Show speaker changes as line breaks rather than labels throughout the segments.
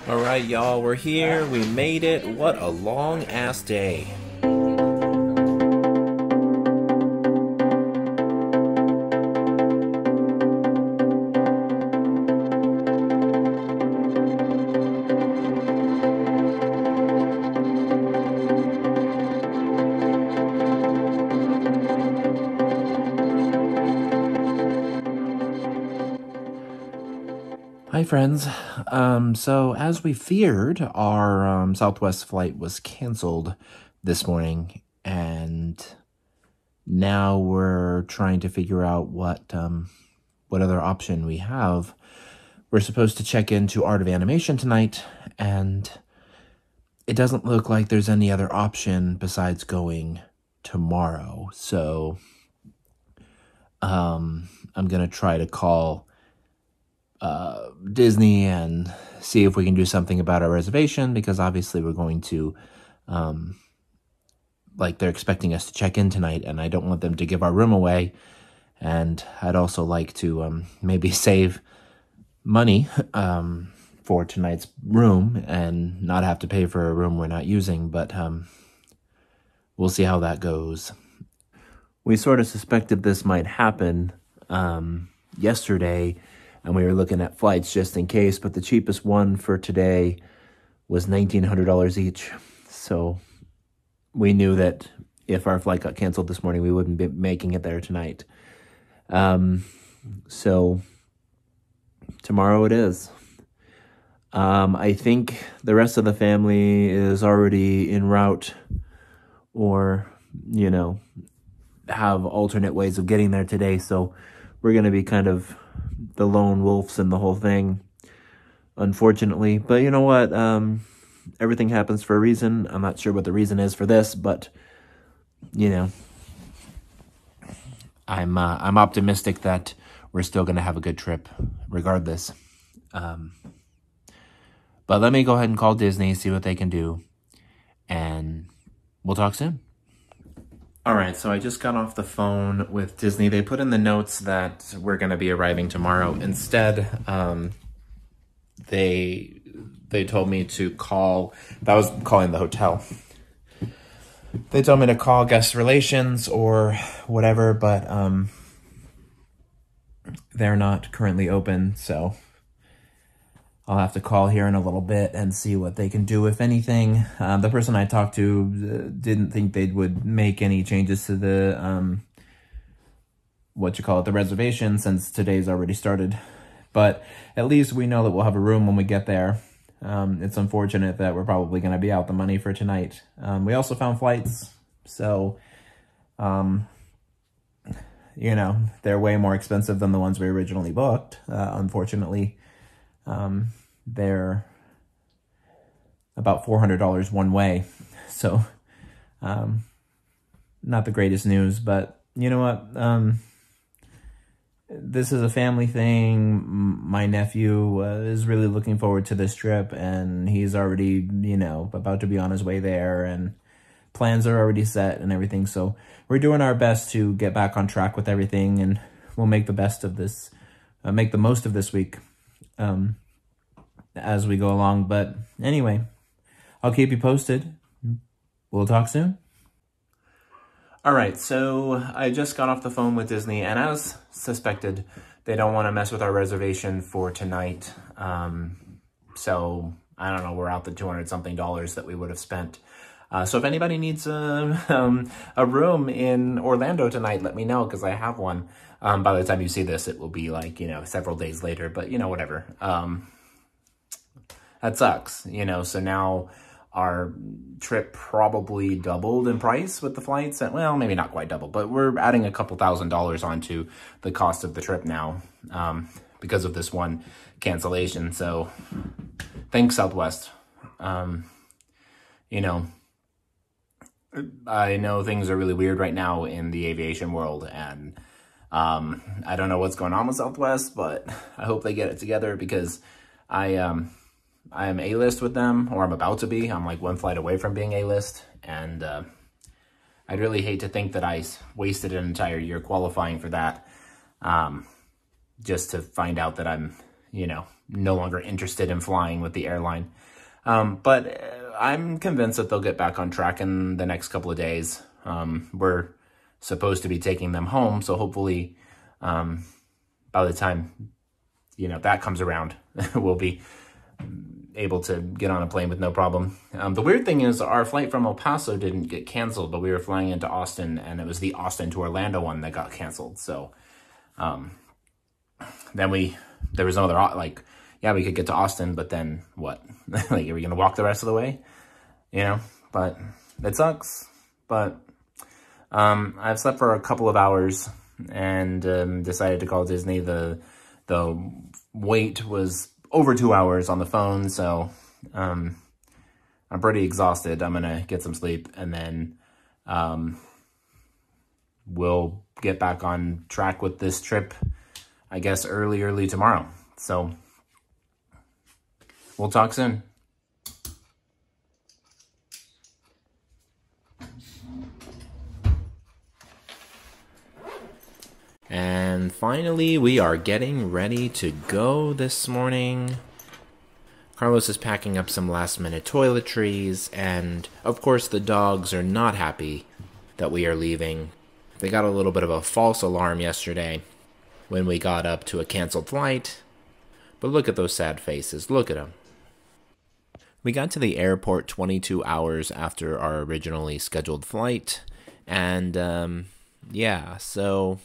All right, y'all, we're here. We made it. What a long ass day. Hi, friends. So as we feared, our Southwest flight was canceled this morning, and now we're trying to figure out what other option we have. We're supposed to check into Art of Animation tonight, and it doesn't look like there's any other option besides going tomorrow. So I'm gonna try to call Disney and see if we can do something about our reservation, because obviously we're going to they're expecting us to check in tonight, and I don't want them to give our room away, and I'd also like to maybe save money for tonight's room and not have to pay for a room we're not using, but we'll see how that goes. We sort of suspected this might happen yesterday, and we were looking at flights just in case, but the cheapest one for today was $1,900 each. So we knew that if our flight got canceled this morning, we wouldn't be making it there tonight. So tomorrow it is. I think the rest of the family is already en route, or, have alternate ways of getting there today. So we're going to be kind of the lone wolves in the whole thing, unfortunately. But you know what? Everything happens for a reason. I'm not sure what the reason is for this, but I'm optimistic that we're still going to have a good trip regardless. But let me go ahead and call Disney, see what they can do, and we'll talk soon. All right, so I just got off the phone with Disney. They put in the notes that we're going to be arriving tomorrow. Instead, they told me to call. That was calling the hotel. They told me to call guest relations or whatever, but they're not currently open, so I'll have to call here in a little bit and see what they can do, if anything. The person I talked to didn't think they would make any changes to the, the reservation, since today's already started. But at least we know that we'll have a room when we get there. It's unfortunate that we're probably going to be out the money for tonight. We also found flights, so, they're way more expensive than the ones we originally booked, unfortunately. They're about $400 one way. So, not the greatest news, but you know what? This is a family thing. My nephew is really looking forward to this trip, and he's already, about to be on his way there, and plans are already set and everything. So we're doing our best to get back on track with everything, and we'll make the best of this, make the most of this week. As we go along. But anyway, I'll keep you posted. We'll talk soon. All right, so I just got off the phone with Disney, and as suspected, they don't want to mess with our reservation for tonight. So I don't know, we're out the $200-something that we would have spent. So if anybody needs a room in Orlando tonight, let me know, because I have one. By the time you see this, it will be like, several days later, but whatever. That sucks, so now our trip probably doubled in price with the flights. Well, maybe not quite double, but we're adding a couple $1,000s onto the cost of the trip now, because of this one cancellation. So thanks, Southwest. I know things are really weird right now in the aviation world, and I don't know what's going on with Southwest, but I hope they get it together, because I am A-list with them, or I'm about to be. I'm like one flight away from being A-list, and I'd really hate to think that I wasted an entire year qualifying for that, just to find out that I'm, no longer interested in flying with the airline. But I'm convinced that they'll get back on track in the next couple of days. We're supposed to be taking them home, so hopefully by the time, that comes around, we'll be able to get on a plane with no problem. The weird thing is our flight from El Paso didn't get canceled, but we were flying into Austin, and it was the Austin to Orlando one that got canceled. So then there was no other, we could get to Austin, but then what? Are we going to walk the rest of the way? But it sucks. But I've slept for a couple of hours and decided to call Disney. The wait was over 2 hours on the phone, so I'm pretty exhausted. I'm going to get some sleep, and then we'll get back on track with this trip, I guess, early tomorrow. So we'll talk soon. And finally, we are getting ready to go this morning. Carlos is packing up some last-minute toiletries, and of course the dogs are not happy that we are leaving. They got a little bit of a false alarm yesterday when we got up to a canceled flight. But look at those sad faces. Look at them. We got to the airport 22 hours after our originally scheduled flight, and so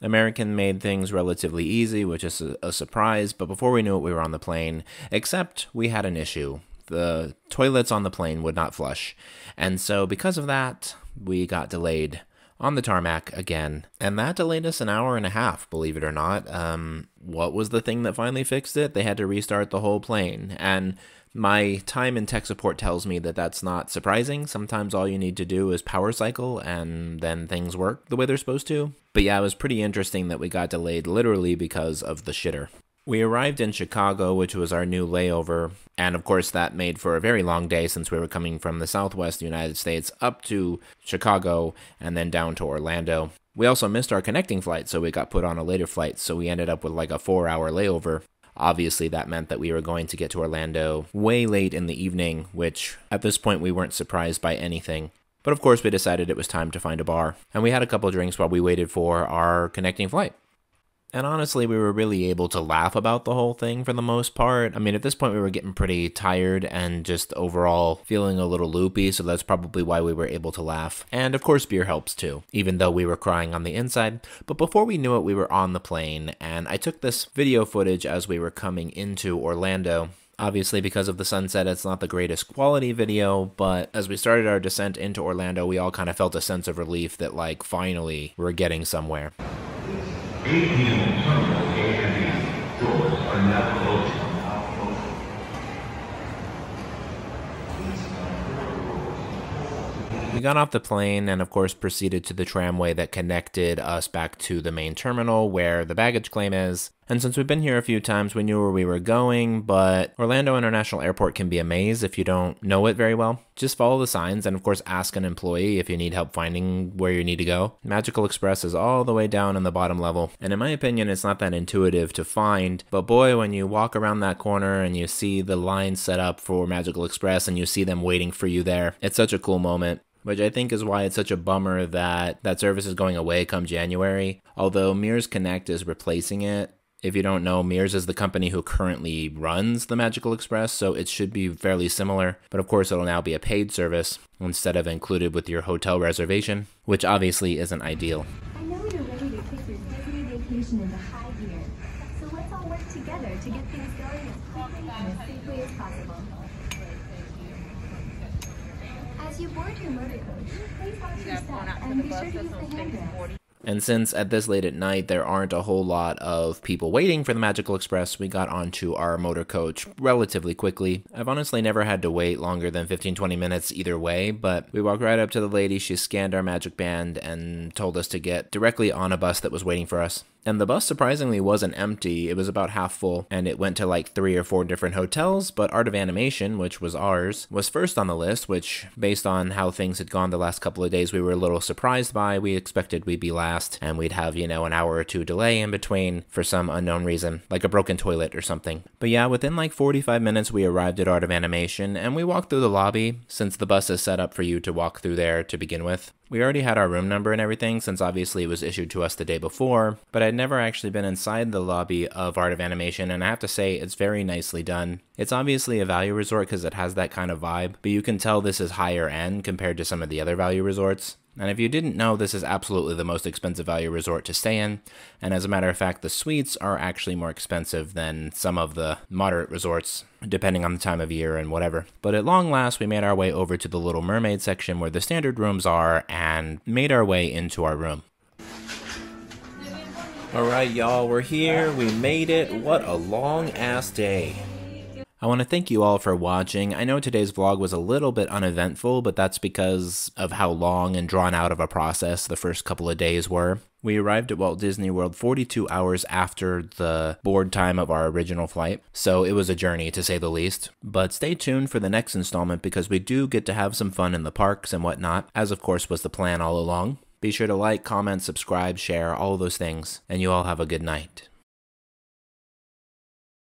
American made things relatively easy, which is a surprise, but before we knew it, we were on the plane, except we had an issue. The toilets on the plane would not flush, and so because of that, we got delayed on the tarmac again, and that delayed us an hour and a half, believe it or not. What was the thing that finally fixed it? They had to restart the whole plane, and my time in tech support tells me that that's not surprising. Sometimes all you need to do is power cycle, and then things work the way they're supposed to. But yeah, it was pretty interesting that we got delayed literally because of the shitter. We arrived in Chicago, which was our new layover, and of course that made for a very long day since we were coming from the southwest United States up to Chicago and then down to Orlando. We also missed our connecting flight, so we got put on a later flight, so we ended up with like a 4-hour layover. Obviously, that meant that we were going to get to Orlando way late in the evening, which at this point we weren't surprised by anything. But of course, we decided it was time to find a bar, and we had a couple drinks while we waited for our connecting flight. And honestly, we were really able to laugh about the whole thing for the most part. I mean, at this point, we were getting pretty tired and just overall feeling a little loopy, so that's probably why we were able to laugh. And of course, beer helps too, even though we were crying on the inside. But before we knew it, we were on the plane, and I took this video footage as we were coming into Orlando. Obviously, because of the sunset, it's not the greatest quality video, but as we started our descent into Orlando, we all kind of felt a sense of relief that, like, finally, we're getting somewhere.
ATM Terminal A and B. Doors are now closed.
We got off the plane and of course proceeded to the tramway that connected us back to the main terminal where the baggage claim is. And since we've been here a few times, we knew where we were going, but Orlando International Airport can be a maze if you don't know it very well. Just follow the signs and of course ask an employee if you need help finding where you need to go. Magical Express is all the way down in the bottom level, and in my opinion it's not that intuitive to find, but boy, when you walk around that corner and you see the line set up for Magical Express and you see them waiting for you there, it's such a cool moment. Which I think is why it's such a bummer that that service is going away come January, although Mears Connect is replacing it. If you don't know, Mears is the company who currently runs the Magical Express, so it should be fairly similar, but of course it'll now be a paid service instead of included with your hotel reservation, which obviously isn't ideal.
I know you're ready to kick your Disney vacation into high gear, so let's all work together to get things going as quickly and as safely as possible. As you board your motor coach, please watch your step and be sure to use the handrails.
And since at this late at night there aren't a whole lot of people waiting for the Magical Express, we got onto our motor coach relatively quickly. I've honestly never had to wait longer than 15-20 minutes either way, but we walked right up to the lady, she scanned our magic band and told us to get directly on a bus that was waiting for us. And the bus surprisingly wasn't empty. It was about half full, and it went to like 3 or 4 different hotels, but Art of Animation, which was ours, was first on the list, which, based on how things had gone the last couple of days, we were a little surprised by. We expected we'd be last, and we'd have, an hour or 2 delay in between for some unknown reason, like a broken toilet or something. But yeah, within like 45 minutes, we arrived at Art of Animation, and we walked through the lobby, since the bus is set up for you to walk through there to begin with. We already had our room number and everything, since obviously it was issued to us the day before, but I'd never actually been inside the lobby of Art of Animation, and I have to say, it's very nicely done. It's obviously a value resort because it has that kind of vibe, but you can tell this is higher end compared to some of the other value resorts. And if you didn't know, this is absolutely the most expensive value resort to stay in, and as a matter of fact, the suites are actually more expensive than some of the moderate resorts, depending on the time of year and whatever. But at long last, we made our way over to the Little Mermaid section where the standard rooms are, and made our way into our room. Alright y'all, we're here, we made it, what a long ass day. I want to thank you all for watching. I know today's vlog was a little bit uneventful, but that's because of how long and drawn out of a process the first couple of days were. We arrived at Walt Disney World 42 hours after the board time of our original flight, so it was a journey to say the least. But stay tuned for the next installment because we do get to have some fun in the parks and whatnot, as of course was the plan all along. Be sure to like, comment, subscribe, share, all of those things, and you all have a good night.